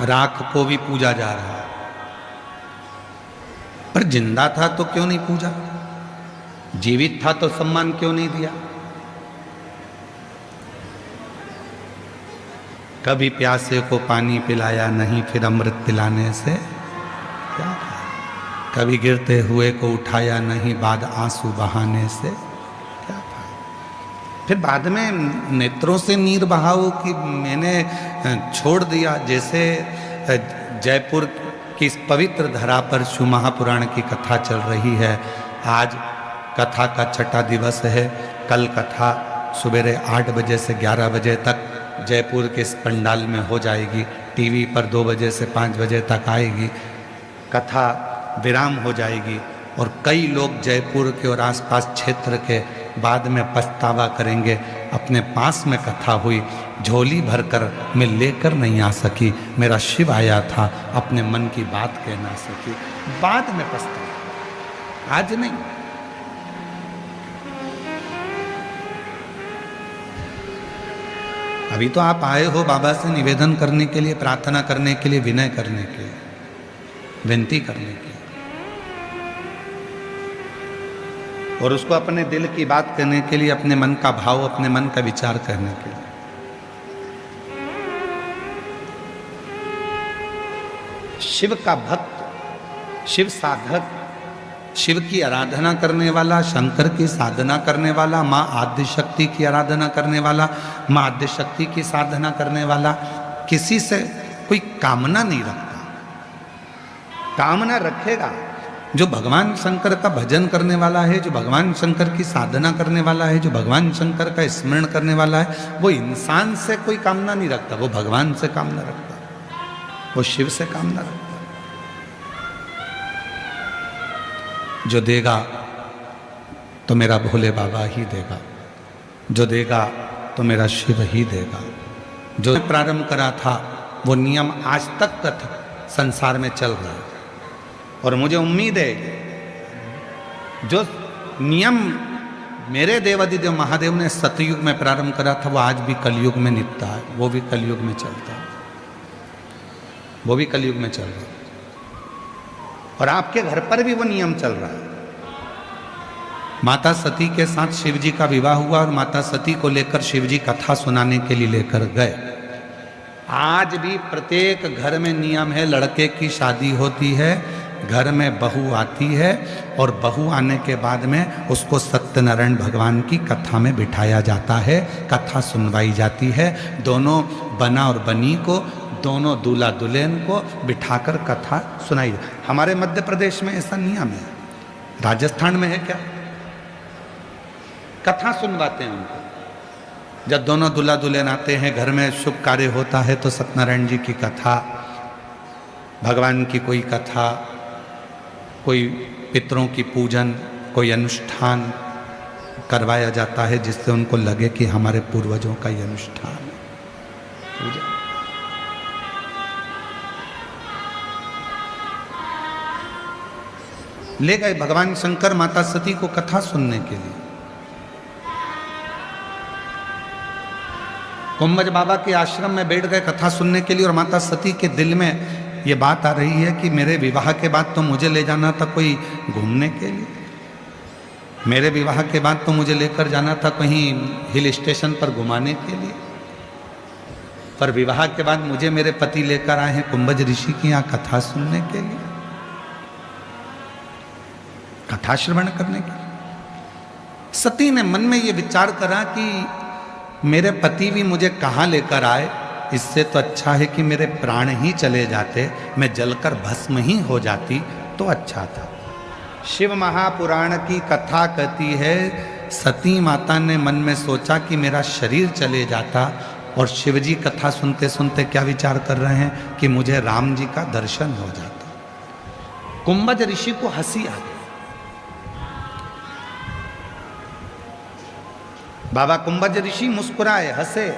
राख को भी पूजा जा रहा है, पर जिंदा था तो क्यों नहीं पूजा? जीवित था तो सम्मान क्यों नहीं दिया? कभी प्यासे को पानी पिलाया नहीं, फिर अमृत पिलाने से क्या था? कभी गिरते हुए को उठाया नहीं, बाद आंसू बहाने से क्या था? फिर बाद में नेत्रों से नीर बहाओ कि मैंने छोड़ दिया। जैसे जयपुर की इस पवित्र धरा पर शिव महापुराण की कथा चल रही है। आज कथा का छठा दिवस है। कल कथा सवेरे 8 बजे से 11 बजे तक जयपुर के इस पंडाल में हो जाएगी। टीवी पर 2 बजे से 5 बजे तक आएगी। कथा विराम हो जाएगी और कई लोग जयपुर के और आसपास क्षेत्र के बाद में पछतावा करेंगे, अपने पास में कथा हुई, झोली भरकर मैं लेकर नहीं आ सकी, मेरा शिव आया था, अपने मन की बात कह ना सकी, बाद में पछतावा, आज नहीं। अभी तो आप आए हो बाबा से निवेदन करने के लिए, प्रार्थना करने के लिए, विनय करने के लिए, विनती करने के लिए, और उसको अपने दिल की बात करने के लिए, अपने मन का भाव, अपने मन का विचार करने के लिए। शिव का भक्त, शिव साधक, शिव की आराधना करने वाला, शंकर की साधना करने वाला, माँ आद्य शक्ति की आराधना करने वाला, माँ आद्य शक्ति की साधना करने वाला किसी से कोई कामना नहीं रखता। कामना रखेगा जो भगवान शंकर का भजन करने वाला है, जो भगवान शंकर की साधना करने वाला है, जो भगवान शंकर का स्मरण करने वाला है, वो इंसान से कोई कामना नहीं रखता, वो भगवान से कामना रखता, वो शिव से कामना रखता। जो देगा तो मेरा भोले बाबा ही देगा, जो देगा तो मेरा शिव ही देगा। जो प्रारंभ करा था वो नियम आज तक का संसार में चल रहा है, और मुझे उम्मीद है जो नियम मेरे देवादिदेव महादेव ने सतयुग में प्रारंभ करा था वो आज भी कलयुग में निपटा है, वो भी कलयुग में चलता है, वो भी कलयुग में चल रहा है। और आपके घर पर भी वो नियम चल रहा है। माता सती के साथ शिव जी का विवाह हुआ और माता सती को लेकर शिव जी कथा सुनाने के लिए लेकर गए। आज भी प्रत्येक घर में नियम है, लड़के की शादी होती है, घर में बहू आती है और बहू आने के बाद में उसको सत्यनारायण भगवान की कथा में बिठाया जाता है, कथा सुनवाई जाती है। दोनों बना और बनी को, दोनों दूल्हा दुल्हन को बिठाकर कथा सुनाई। हमारे मध्य प्रदेश में ऐसा नियम है, राजस्थान में है क्या? कथा सुनवाते हैं उनको। जब दोनों दूल्हा दुल्हन आते हैं, घर में शुभ कार्य होता है तो सत्यनारायण जी की कथा, भगवान की कोई कथा, कोई पितरों की पूजन, कोई अनुष्ठान करवाया जाता है जिससे उनको लगे कि हमारे पूर्वजों का ये अनुष्ठान है। पूजा ले गए भगवान शंकर माता सती को कथा सुनने के लिए। कुंभज बाबा के आश्रम में बैठ गए कथा सुनने के लिए, और माता सती के दिल में ये बात आ रही है कि मेरे विवाह के बाद तो मुझे ले जाना था कोई घूमने के लिए, मेरे विवाह के बाद तो मुझे लेकर जाना था कहीं हिल स्टेशन पर घुमाने के लिए, पर विवाह के बाद मुझे मेरे पति लेकर आए हैं कुंभज ऋषि की यहाँ कथा सुनने के लिए, कथा श्रवण करने के लिए। सती ने मन में ये विचार करा कि मेरे पति भी मुझे कहाँ लेकर आए, इससे तो अच्छा है कि मेरे प्राण ही चले जाते, मैं जलकर भस्म ही हो जाती तो अच्छा था। शिव महापुराण की कथा कहती है सती माता ने मन में सोचा कि मेरा शरीर चले जाता, और शिव जी कथा सुनते सुनते क्या विचार कर रहे हैं कि मुझे राम जी का दर्शन हो जाता। कुंभज ऋषि को हंसी आ गई। बाबा कुंभज ऋषि मुस्कुराए, हंसे।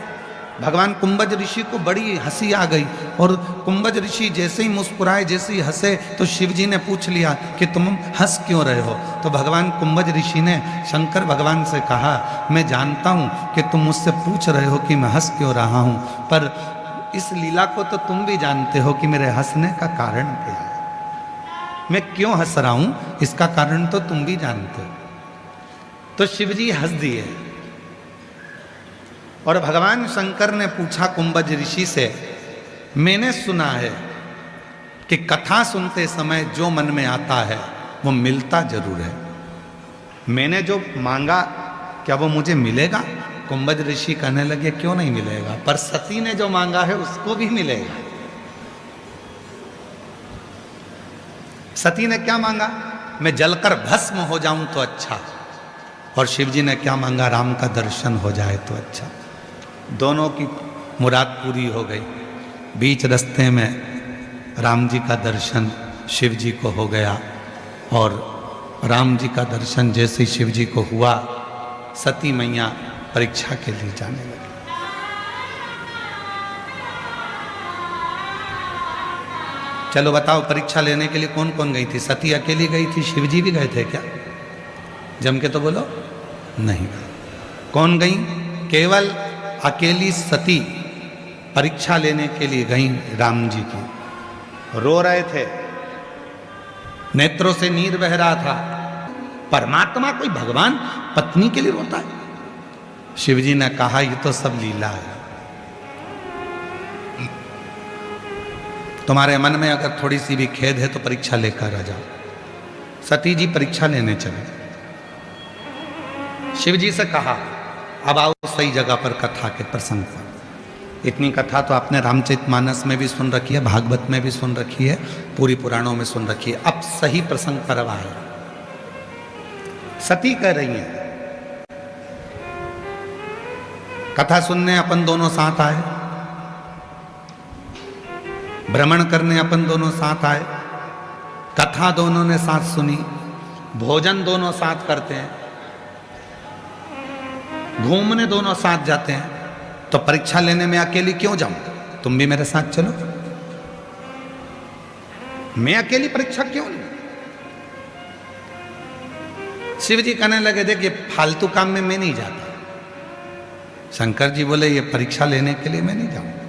भगवान कुंभज ऋषि को बड़ी हंसी आ गई, और कुंभज ऋषि जैसे ही मुस्कुराए, जैसे ही हंसे, तो शिव जी ने पूछ लिया कि तुम हंस क्यों रहे हो? तो भगवान कुंभज ऋषि ने शंकर भगवान से कहा, मैं जानता हूँ कि तुम मुझसे पूछ रहे हो कि मैं हंस क्यों रहा हूँ, पर इस लीला को तो तुम भी जानते हो कि मेरे हंसने का कारण क्या है, मैं क्यों हंस रहा हूं इसका कारण तो तुम भी जानते हो। तो शिवजी हंस दिए और भगवान शंकर ने पूछा कुंभज ऋषि से, मैंने सुना है कि कथा सुनते समय जो मन में आता है वो मिलता जरूर है, मैंने जो मांगा क्या वो मुझे मिलेगा? कुंभज ऋषि कहने लगे क्यों नहीं मिलेगा, पर सती ने जो मांगा है उसको भी मिलेगा। सती ने क्या मांगा? मैं जलकर भस्म हो जाऊं तो अच्छा। और शिवजी ने क्या मांगा? राम का दर्शन हो जाए तो अच्छा। दोनों की मुराद पूरी हो गई। बीच रास्ते में राम जी का दर्शन शिव जी को हो गया और राम जी का दर्शन जैसे ही शिव जी को हुआ, सती मैया परीक्षा के लिए जाने लगी। चलो बताओ, परीक्षा लेने के लिए कौन कौन गई थी? सती अकेली गई थी, शिव जी भी गए थे क्या? जम के तो बोलो। नहीं। कौन गई? केवल अकेली सती परीक्षा लेने के लिए गई राम जी की। रो रहे थे, नेत्रों से नीर बह रहा था। परमात्मा कोई भगवान पत्नी के लिए रोता है? शिवजी ने कहा ये तो सब लीला है। तुम्हारे मन में अगर थोड़ी सी भी खेद है तो परीक्षा लेकर आ जाओ। सती जी परीक्षा लेने चले। शिवजी से कहा अब आओ सही जगह पर कथा के प्रसंग पर। इतनी कथा तो आपने रामचरितमानस में भी सुन रखी है, भागवत में भी सुन रखी है, पूरी पुराणों में सुन रखी है। अब सही प्रसंग पर अब आए। सती कह रही है, कथा सुनने अपन दोनों साथ आए, भ्रमण करने अपन दोनों साथ आए, कथा दोनों ने साथ सुनी, भोजन दोनों साथ करते हैं, घूमने दोनों साथ जाते हैं, तो परीक्षा लेने में अकेली क्यों जाऊं? तुम भी मेरे साथ चलो। मैं अकेली परीक्षा क्यों नहीं? शिव जी कहने लगे देख ये फालतू काम में मैं नहीं जाता। शंकर जी बोले ये परीक्षा लेने के लिए मैं नहीं जाऊंगा।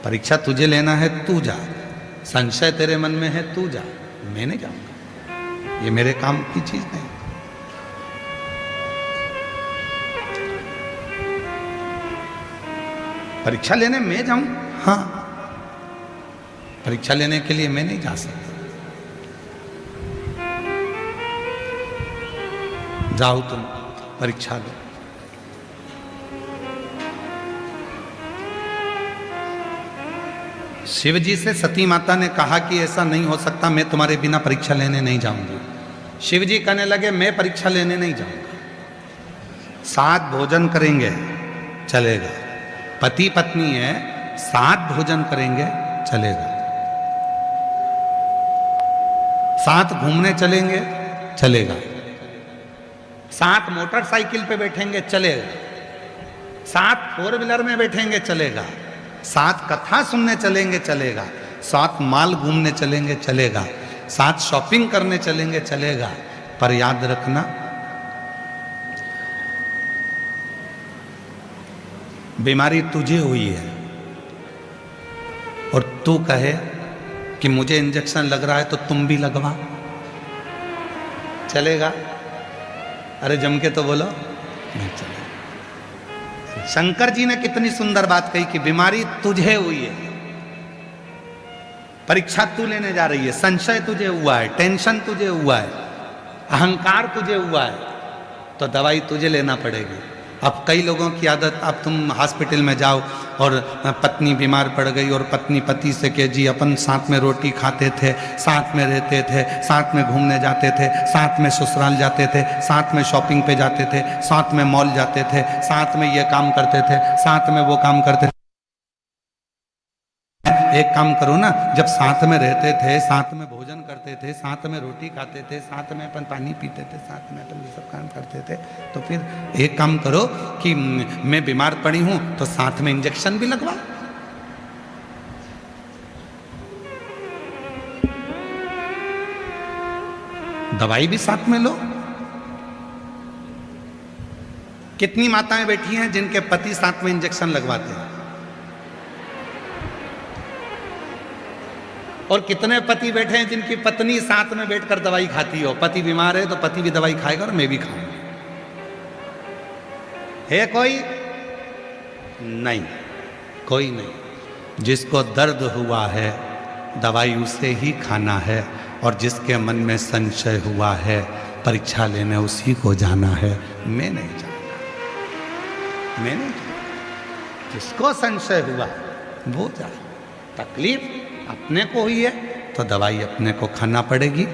परीक्षा तुझे लेना है तू जा, संशय तेरे मन में है तू जा, मैं नहीं जाऊंगा, ये मेरे काम की चीज नहीं। परीक्षा लेने मैं जाऊं? हाँ, परीक्षा लेने के लिए मैं नहीं जा सकता। जाओ तुम परीक्षा लो। शिव जी से सती माता ने कहा कि ऐसा नहीं हो सकता, मैं तुम्हारे बिना परीक्षा लेने नहीं जाऊंगी। शिव जी कहने लगे मैं परीक्षा लेने नहीं जाऊंगा, साथ भोजन करेंगे चलेगा, पति पत्नी है साथ भोजन करेंगे चलेगा, साथ घूमने चलेंगे चलेगा, साथ मोटरसाइकिल पे बैठेंगे चलेगा, साथ फोर व्हीलर में बैठेंगे चलेगा, साथ कथा सुनने चलेंगे चलेगा, साथ माल घूमने चलेंगे चलेगा, साथ शॉपिंग करने चलेंगे चलेगा। पर याद रखना बीमारी तुझे हुई है और तू कहे कि मुझे इंजेक्शन लग रहा है तो तुम भी लगवा, चलेगा? अरे जम के तो बोलो नहीं चलेगा। शंकर जी ने कितनी सुंदर बात कही कि बीमारी तुझे हुई है, परीक्षा तू लेने जा रही है, संशय तुझे हुआ है, टेंशन तुझे हुआ है, अहंकार तुझे हुआ है, तो दवाई तुझे लेना पड़ेगी। अब कई लोगों की आदत, अब तुम हॉस्पिटल में जाओ और पत्नी बीमार पड़ गई और पत्नी पति से कहे जी अपन साथ में रोटी खाते थे, साथ में रहते थे, साथ में घूमने जाते थे, साथ में ससुराल जाते थे, साथ में शॉपिंग पे जाते थे, साथ में मॉल जाते थे, साथ में ये काम करते थे, साथ में वो काम करते थे। एक काम करो ना, जब साथ में रहते थे, साथ में भोजन करते थे, साथ में रोटी खाते थे, साथ में अपन पानी पीते थे, साथ में अपन ये सब काम करते थे, तो फिर एक काम करो कि मैं बीमार पड़ी हूं तो साथ में इंजेक्शन भी लगवा। दवाई भी साथ में लो। कितनी माताएं बैठी हैं जिनके पति साथ में इंजेक्शन लगवाते हैं? और कितने पति बैठे हैं जिनकी पत्नी साथ में बैठकर दवाई खाती हो। पति बीमार है तो पति भी दवाई खाएगा और मैं भी खाऊंगा। है कोई? नहीं, कोई नहीं। जिसको दर्द हुआ है दवाई उसे ही खाना है, और जिसके मन में संशय हुआ है परीक्षा लेने उसी को जाना है। मैं नहीं जानता, मैं नहीं जानता। जिसको संशय हुआ वो जाए। तकलीफ अपने को हुई है तो दवाई अपने को खाना पड़ेगी।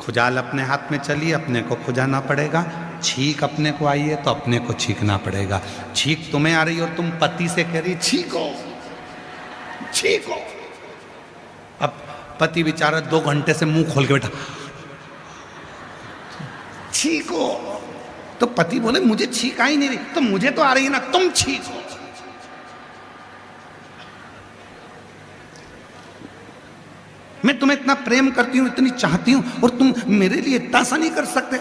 खुजाल अपने हाथ में चली, अपने को खुजाना पड़ेगा। छींक अपने को आई है तो अपने को छींकना पड़ेगा। छींक तुम्हें आ रही और तुम पति से कह रही छींको छींको। अब पति बेचारा 2 घंटे से मुंह खोल के बैठा, छींको। तो पति बोले मुझे छींक आ ही नहीं रही। तो मुझे तो आ रही है ना, तुम छींको। मैं तुम्हें इतना प्रेम करती हूं, इतनी चाहती हूं, और तुम मेरे लिए इतना सा नहीं कर सकते।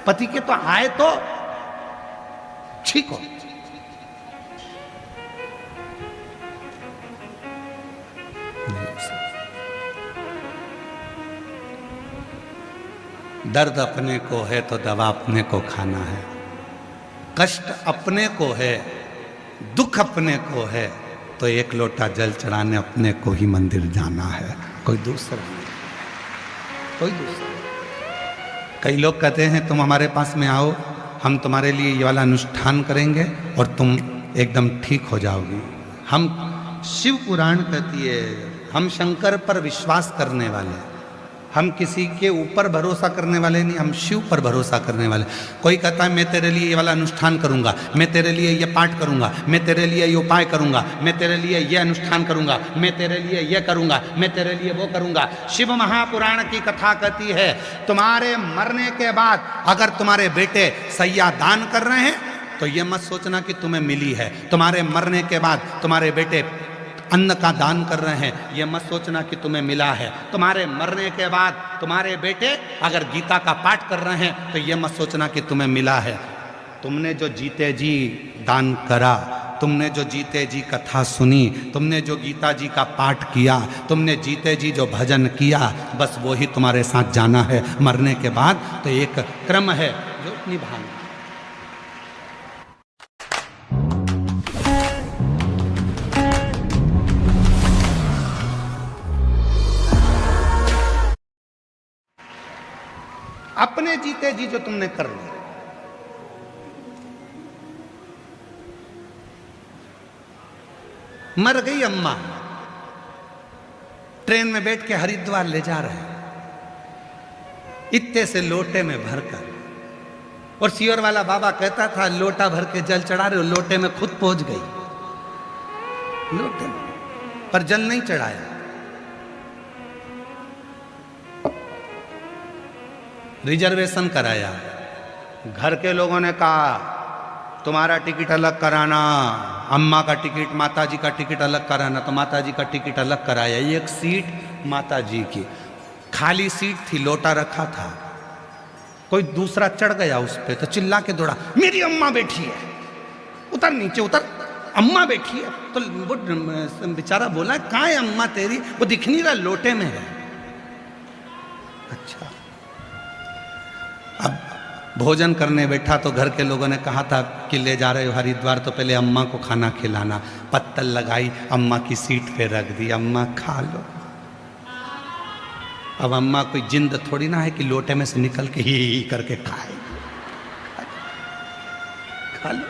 पति के तो आए तो छींको। दर्द अपने को है तो दवा अपने को खाना है। कष्ट अपने को है, दुख अपने को है, तो 1 लोटा जल चढ़ाने अपने को ही मंदिर जाना है, कोई दूसरा नहीं, कोई दूसरा। कई लोग कहते हैं तुम हमारे पास में आओ, हम तुम्हारे लिए ये वाला अनुष्ठान करेंगे और तुम एकदम ठीक हो जाओगी। हम शिव पुराण कहती है, हम शंकर पर विश्वास करने वाले, हम किसी के ऊपर भरोसा करने वाले नहीं, हम शिव पर भरोसा करने वाले। कोई कहता है मैं तेरे लिए ये वाला अनुष्ठान करूंगा, मैं तेरे लिए ये पाठ करूंगा, मैं तेरे लिए ये उपाय करूंगा, मैं तेरे लिए ये अनुष्ठान करूंगा, मैं तेरे लिए ये करूंगा, मैं तेरे लिए वो करूंगा। शिव महापुराण की कथा कहती है तुम्हारे मरने के बाद अगर तुम्हारे बेटे सैया दान कर रहे हैं तो ये मत सोचना कि तुम्हें मिली है। तुम्हारे मरने के बाद तुम्हारे बेटे अन्न का दान कर रहे हैं, ये मत सोचना कि तुम्हें मिला है। तुम्हारे मरने के बाद तुम्हारे बेटे अगर गीता का पाठ कर रहे हैं तो ये मत सोचना कि तुम्हें मिला है। तुमने जो जीते जी दान करा, तुमने जो जीते जी कथा सुनी, तुमने जो गीता जी का पाठ किया, तुमने जीते जी जो भजन किया, बस वो ही तुम्हारे साथ जाना है। मरने के बाद तो एक क्रम है जो निभाना। अपने जीते जी जो तुमने कर लिया, मर गई अम्मा, ट्रेन में बैठ के हरिद्वार ले जा रहे हैं इत्ते से लोटे में भरकर, और सियोर वाला बाबा कहता था लोटा भर के जल चढ़ा रहे हो, लोटे में खुद पहुंच गई, लोटे में, पर जल नहीं चढ़ाया। रिजर्वेशन कराया, घर के लोगों ने कहा तुम्हारा टिकट अलग कराना, अम्मा का टिकट, माताजी का टिकट अलग कराना, तो माताजी का टिकट अलग कराया। एक सीट माताजी की खाली सीट थी, लोटा रखा था, कोई दूसरा चढ़ गया उस पे तो चिल्ला के दौड़ा, मेरी अम्मा बैठी है, उतर नीचे उतर, अम्मा बैठी है। तो वो बेचारा बोला कहाँ है अम्मा तेरी? वो दिख नहीं रहा, लोटे में है। अच्छा, अब भोजन करने बैठा तो घर के लोगों ने कहा था कि ले जा रहे हो हरिद्वार तो पहले अम्मा को खाना खिलाना। पत्तल लगाई, अम्मा की सीट पे रख दी, अम्मा खा लो। अब अम्मा कोई जिंद थोड़ी ना है कि लोटे में से निकल के ही करके खाए, खा लो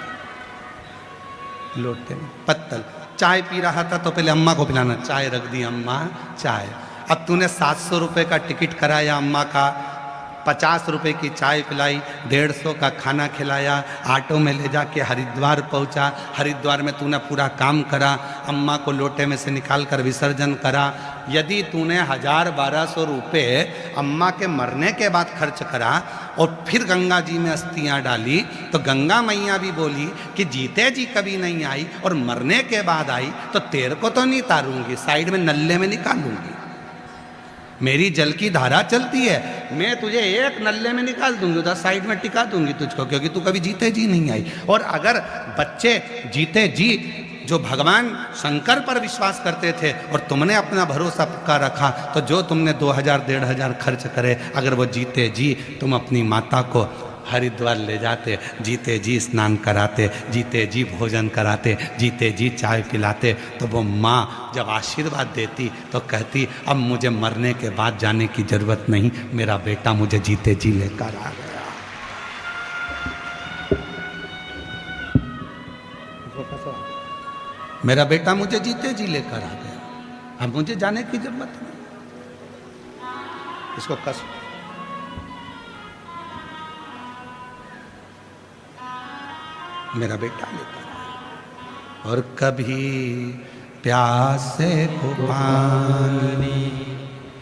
लोटे में। पत्तल, चाय पी रहा था तो पहले अम्मा को पिलाना, चाय रख दी, अम्मा चाय। अब तूने 700 रुपये का टिकट कराया अम्मा का, 50 रुपए की चाय पिलाई, 150 का खाना खिलाया, ऑटो में ले जाके हरिद्वार पहुंचा। हरिद्वार में तूने पूरा काम करा, अम्मा को लोटे में से निकाल कर विसर्जन करा। यदि तूने 1000-1200 रुपये अम्मा के मरने के बाद खर्च करा और फिर गंगा जी में अस्थियां डाली, तो गंगा मैया भी बोली कि जीते जी कभी नहीं आई और मरने के बाद आई तो तेरे को तो नहीं तारूंगी, साइड में नल्ले में निकालूंगी। मेरी जल की धारा चलती है, मैं तुझे एक नल्ले में निकाल दूंगी, उधर साइड में टिका दूंगी तुझको, क्योंकि तू कभी जीते जी नहीं आई। और अगर बच्चे जीते जी जो भगवान शंकर पर विश्वास करते थे और तुमने अपना भरोसा पक्का रखा, तो जो तुमने 2000-1500 खर्च करे, अगर वो जीते जी तुम अपनी माता को हरिद्वार ले जाते, जीते जी स्नान कराते, जीते जी भोजन कराते, जीते जी चाय पिलाते, तो वो माँ जब आशीर्वाद देती तो कहती अब मुझे मरने के बाद जाने की जरूरत नहीं, मेरा बेटा मुझे जीते जी लेकर आ गया। मेरा बेटा मुझे जीते जी लेकर आ गया, अब मुझे जाने की जरूरत नहीं। इसको कस मेरा बेटा लेकर आया। और कभी प्यासे को पानी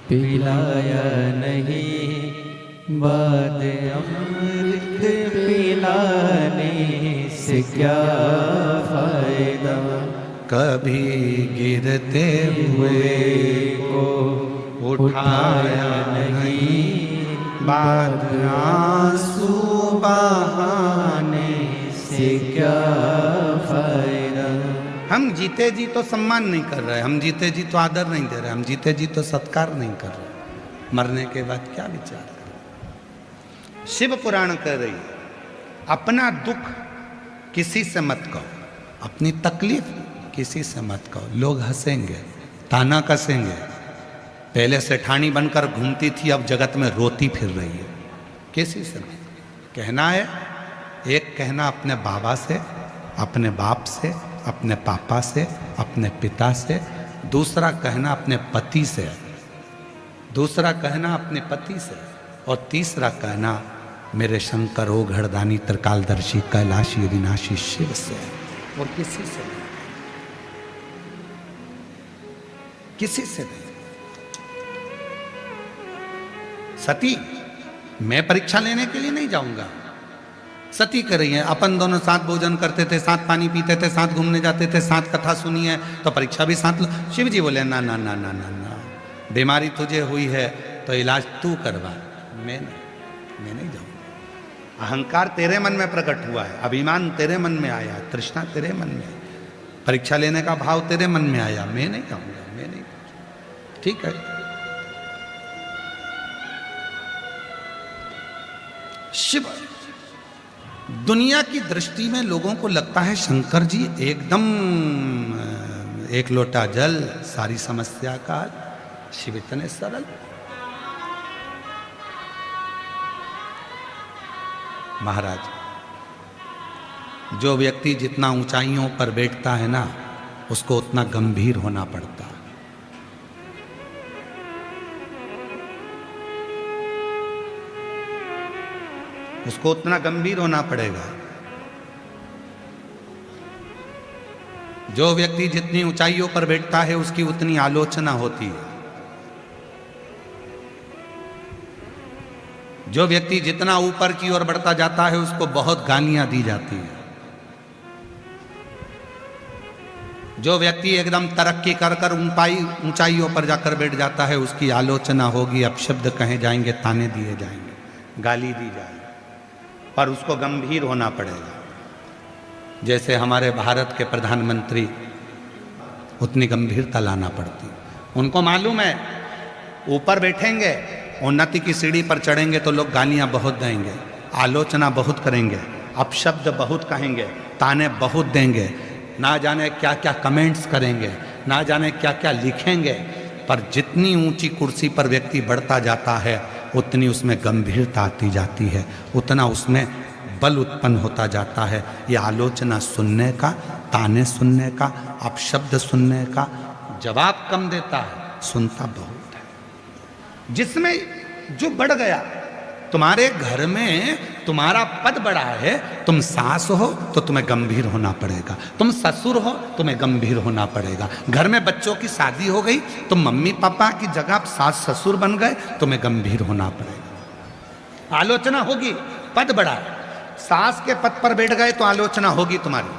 पिलाया नहीं, बाद अमृत पिलाने से क्या फायदा। कभी गिरते हुए को उठाया नहीं, बाद आंसू बहाने से क्या फायदा। हम जीते जी तो सम्मान नहीं कर रहे, हम जीते जी तो आदर नहीं दे रहे, हम जीते जी तो सत्कार नहीं कर रहे, मरने के बाद क्या विचार करें। शिव पुराण कह रही है अपना दुख किसी से मत कहो, अपनी तकलीफ किसी से मत कहो। लोग हंसेंगे, ताना कसेंगे। पहले सेठानी बनकर घूमती थी, अब जगत में रोती फिर रही है। किसी से नहीं कहना है। एक कहना अपने बाबा से, अपने बाप से, अपने पापा से, अपने पिता से। दूसरा कहना अपने पति से, दूसरा कहना अपने पति से, और तीसरा कहना मेरे शंकर ओ घरदानी त्रिकालदर्शी कैलाशी विनाशी शिव से। और किसी से नहीं, किसी से नहीं। सती मैं परीक्षा लेने के लिए नहीं जाऊंगा। सती कर रही है, अपन दोनों साथ भोजन करते थे, साथ पानी पीते थे, साथ घूमने जाते थे, साथ कथा सुनी है, तो परीक्षा भी साथ लो। शिव जी बोले ना ना ना ना ना ना, बीमारी तुझे हुई है तो इलाज तू करवा, मैं नहीं जाऊंगा। अहंकार तेरे मन में प्रकट हुआ है, अभिमान तेरे मन में आया, तृष्णा तेरे मन में, परीक्षा लेने का भाव तेरे मन में आया, मैं नहीं जाऊंगा, मैं नहीं। ठीक है। शिव दुनिया की दृष्टि में लोगों को लगता है शंकर जी एकदम एक लोटा जल सारी समस्या का। शिव इतने सरल। महाराज, जो व्यक्ति जितना ऊंचाइयों पर बैठता है ना, उसको उतना गंभीर होना पड़ता है। उसको उतना गंभीर होना पड़ेगा। जो व्यक्ति जितनी ऊंचाइयों पर बैठता है उसकी उतनी आलोचना होती है। जो व्यक्ति जितना ऊपर की ओर बढ़ता जाता है उसको बहुत गालियां दी जाती है। जो व्यक्ति एकदम तरक्की कर कर ऊंचाइयों पर जाकर बैठ जाता है उसकी आलोचना होगी, अपशब्द कहे जाएंगे, ताने दिए जाएंगे, गाली दी जाएगी। पर उसको गंभीर होना पड़ेगा। जैसे हमारे भारत के प्रधानमंत्री, उतनी गंभीरता लाना पड़ती। उनको मालूम है ऊपर बैठेंगे, उन्नति की सीढ़ी पर चढ़ेंगे तो लोग गालियां बहुत देंगे, आलोचना बहुत करेंगे, अपशब्द बहुत कहेंगे, ताने बहुत देंगे, ना जाने क्या क्या कमेंट्स करेंगे, ना जाने क्या क्या लिखेंगे। पर जितनी ऊंची कुर्सी पर व्यक्ति बढ़ता जाता है उतनी उसमें गंभीरता आती जाती है, उतना उसमें बल उत्पन्न होता जाता है। ये आलोचना सुनने का, ताने सुनने का, अपशब्द सुनने का जवाब कम देता है, सुनता बहुत है। जिसमें जो बढ़ गया, तुम्हारे घर में तुम्हारा पद बढ़ा है, तुम सास हो तो तुम्हें गंभीर होना पड़ेगा, तुम ससुर हो तुम्हें गंभीर होना पड़ेगा। घर में बच्चों की शादी हो गई, तुम मम्मी पापा की जगह आप सास ससुर बन गए, तुम्हें गंभीर होना पड़ेगा। आलोचना होगी, पद बढ़ा। सास के पद पर बैठ गए तो आलोचना होगी तुम्हारी,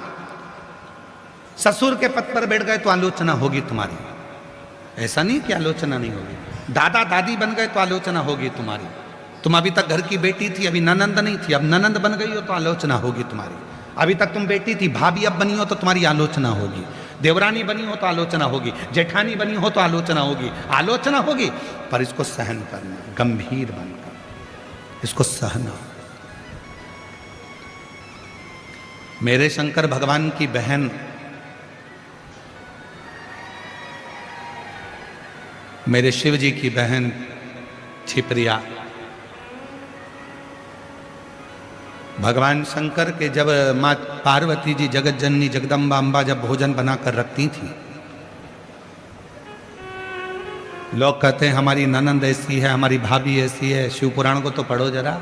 ससुर के पद पर बैठ गए तो आलोचना होगी तुम्हारी। ऐसा नहीं कि आलोचना नहीं होगी। दादा दादी बन गए तो आलोचना होगी तुम्हारी। तुम अभी तक घर की बेटी थी, अभी ननंद नहीं थी, अब ननंद बन गई हो तो आलोचना होगी तुम्हारी। अभी तक तुम बेटी थी, भाभी अब बनी हो तो तुम्हारी आलोचना होगी। देवरानी बनी हो तो आलोचना होगी, जेठानी बनी हो तो आलोचना होगी, आलोचना होगी, पर इसको सहन करना, गंभीर बनकर इसको सहना। मेरे शंकर भगवान की बहन मेरे शिव जी की बहन छिपरिया, भगवान शंकर के जब माँ पार्वती जी जगत जननी जगदम्बा अम्बा जब भोजन बनाकर रखती थी, लोग कहते हैं हमारी ननंद ऐसी है, हमारी भाभी ऐसी है। शिव पुराण को तो पढ़ो जरा।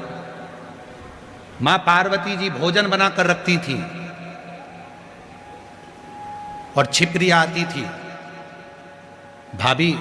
माँ पार्वती जी भोजन बनाकर रखती थी और छिपरिया आती थी, भाभी